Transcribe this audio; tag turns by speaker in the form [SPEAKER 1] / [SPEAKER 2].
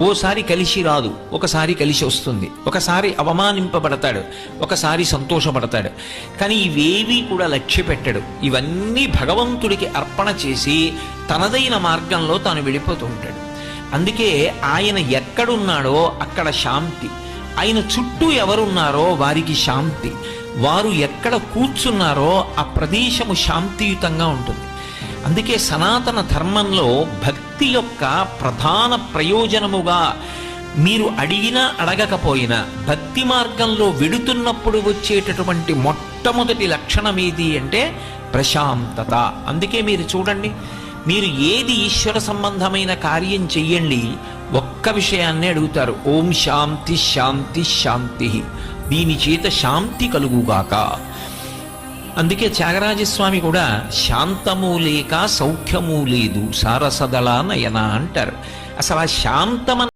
[SPEAKER 1] ఓసారి కలిసి రాదు, ఒకసారి కలిసి వస్తుంది, ఒకసారి అవమానింపబడతాడు, ఒకసారి సంతోషపడతాడు. కానీ ఇవేవీ కూడా లక్ష్య పెట్టడు. ఇవన్నీ భగవంతుడికి అర్పణ చేసి తనదైన మార్గంలో తాను వెళ్ళిపోతూ ఉంటాడు. అందుకే ఆయన ఎక్కడున్నాడో అక్కడ శాంతి, ఆయన చుట్టూ ఎవరున్నారో వారికి శాంతి, వారు ఎక్కడ కూర్చున్నారో ఆ ప్రదేశము శాంతియుతంగా ఉంటుంది. అందుకే సనాతన ధర్మంలో భక్తి యొక్క ప్రధాన ప్రయోజనముగా మీరు అడిగినా అడగకపోయినా భక్తి మార్గంలో వెడుతున్నప్పుడు వచ్చేటటువంటి మొట్టమొదటి లక్షణం ఏది అంటే ప్రశాంతత. అందుకే మీరు చూడండి, మీరు ఏది ఈశ్వర సంబంధమైన కార్యం చెయ్యండి, ఒక్క విషయాన్నే అడుగుతారు, ఓం శాంతి శాంతి శాంతి, దీని చేత శాంతి కలుగుగాక. అందుకే త్యాగరాజస్వామి కూడా శాంతము లేక సౌఖ్యము లేదు సారసదళ నయన అంటారు. అసలు ఆ శాంతమ